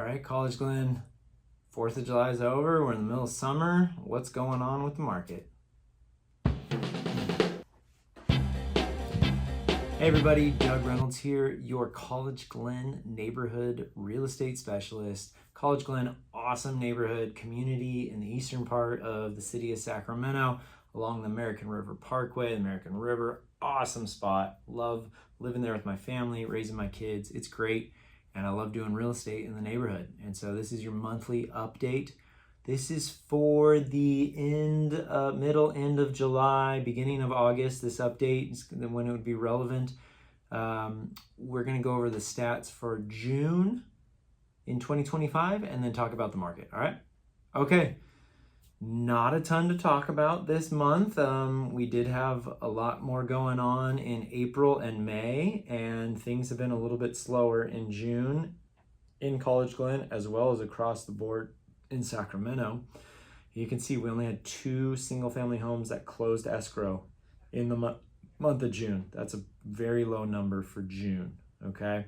All right, College-Glen, 4th of July is over. We're in the middle of summer. What's going on with the market? Hey everybody, Doug Reynolds here, your College-Glen neighborhood real estate specialist. College-Glen, awesome neighborhood community in the eastern part of the city of Sacramento along the American River Parkway, the American River. Awesome spot. Love living there with my family, raising my kids. It's great. And I love doing real estate in the neighborhood. And so this is your monthly update. This is for the middle end of July, beginning of August. This update is when it would be relevant. We're going to go over the stats for June in 2025 and then talk about the market. All right. Okay. Not a ton to talk about this month. We did have a lot more going on in April and May, and things have been a little bit slower in June in College-Glen as well as across the board in Sacramento. You can see we only had 2 single-family homes that closed escrow in the month of June. That's a very low number for June, okay?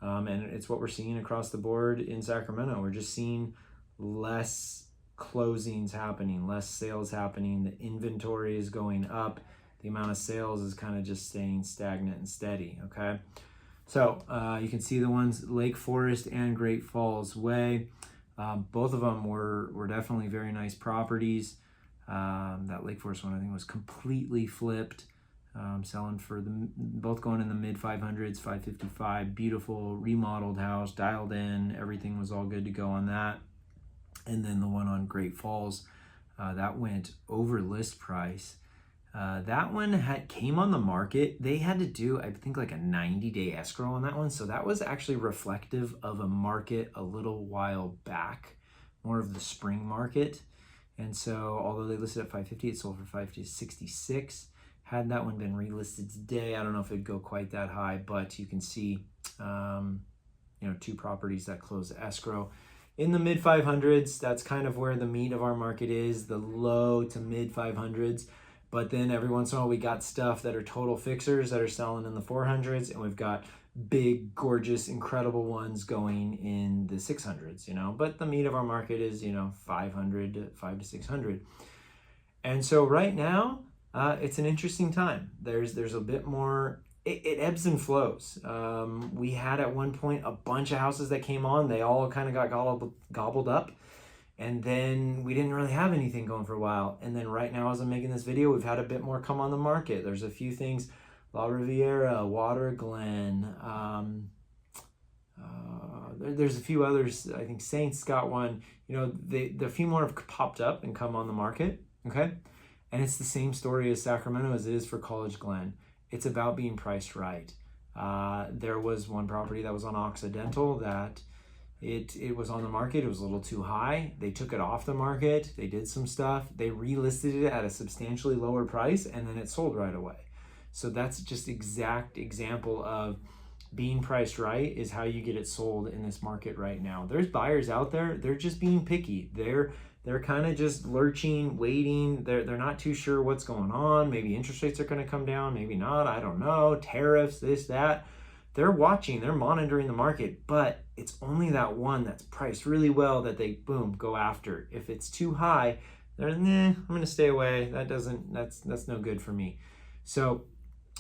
And it's what we're seeing across the board in Sacramento. We're just seeing less closings happening, less sales happening. The inventory is going up. The amount of sales is kind of just staying stagnant and steady, okay? So you can see the ones Lake Forest and Great Falls Way. Both of them were definitely very nice properties. That Lake Forest one I think was completely flipped, selling for both going in the mid 500s, 555. Beautiful remodeled house, dialed in, everything was all good to go on that. And then the one on Great Falls, that went over list price. That one came on the market. They had to do, I think, like a 90-day escrow on that one. So that was actually reflective of a market a little while back, more of the spring market. And so although they listed at 550, it sold for 566. Had that one been relisted today, I don't know if it'd go quite that high, but you can see, 2 properties that closed escrow. In the mid 500s, that's kind of where the meat of our market is, the low to mid 500s. But then every once in a while, we got stuff that are total fixers that are selling in the 400s, and we've got big, gorgeous, incredible ones going in the 600s, But the meat of our market is, 500 to 600. And so right now, it's an interesting time. There's a bit more. It ebbs and flows. We had at one point a bunch of houses that came on. They all kind of got gobbled up. And then we didn't really have anything going for a while. And then right now, as I'm making this video, we've had a bit more come on the market. There's a few things, La Riviera, Water-Glen. There's a few others. I think Saints got one. The few more have popped up and come on the market, okay? And it's the same story as Sacramento as it is for College-Glen. It's about being priced right. There was one property that was on Occidental that it was on the market. It was a little too high. They took it off the market. They did some stuff. They relisted it at a substantially lower price, and then it sold right away. So that's just exact example of being priced right is how you get it sold in this market right now. There's buyers out there. They're just being picky. They're kind of just lurching, waiting. They're not too sure what's going on. Maybe interest rates are going to come down, maybe not. I don't know. Tariffs, this, that. They're watching, they're monitoring the market, but it's only that one that's priced really well that they, boom, go after. If it's too high, they're, I'm going to stay away. That's no good for me. So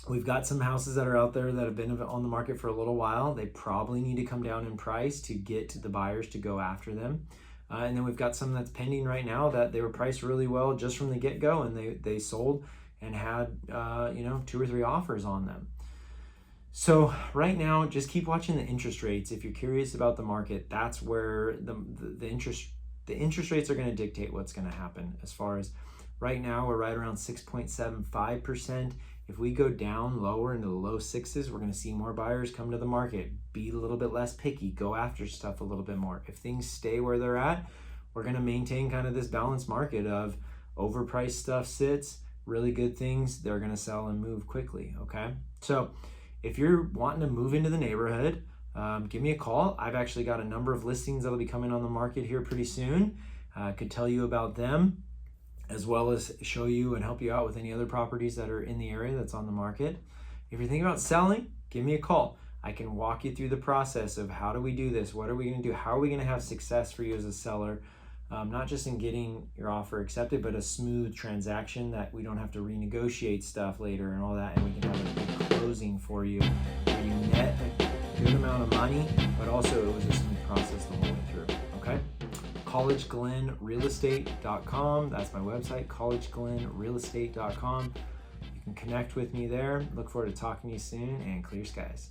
we've got some houses that are out there that have been on the market for a little while. They probably need to come down in price to get the buyers to go after them. And then we've got some that's pending right now that they were priced really well just from the get-go, and they sold and had 2 or 3 offers on them. So right now, just keep watching the interest rates. If you're curious about the market, that's where the interest rates are going to dictate what's going to happen. As far as right now, we're right around 6.75%. If we go down lower into the low 6s, we're going to see more buyers come to the market. Be a little bit less picky. Go after stuff a little bit more. If things stay where they're at, we're going to maintain kind of this balanced market of overpriced stuff sits, really good things, they're going to sell and move quickly, okay? So if you're wanting to move into the neighborhood, give me a call. I've actually got a number of listings that'll be coming on the market here pretty soon. I could tell you about them, as well as show you and help you out with any other properties that are in the area that's on the market. If you're thinking about selling, give me a call. I can walk you through the process of how do we do this? What are we going to do? How are we going to have success for you as a seller? Not just in getting your offer accepted, but a smooth transaction that we don't have to renegotiate stuff later and all that, and we can have a big closing for you where you net a good amount of money, but also it was a smooth process the whole way through. Okay? College-Glen-Realestate.com. That's my website, College-Glen-Realestate.com. You can connect with me there. Look forward to talking to you soon, and clear skies.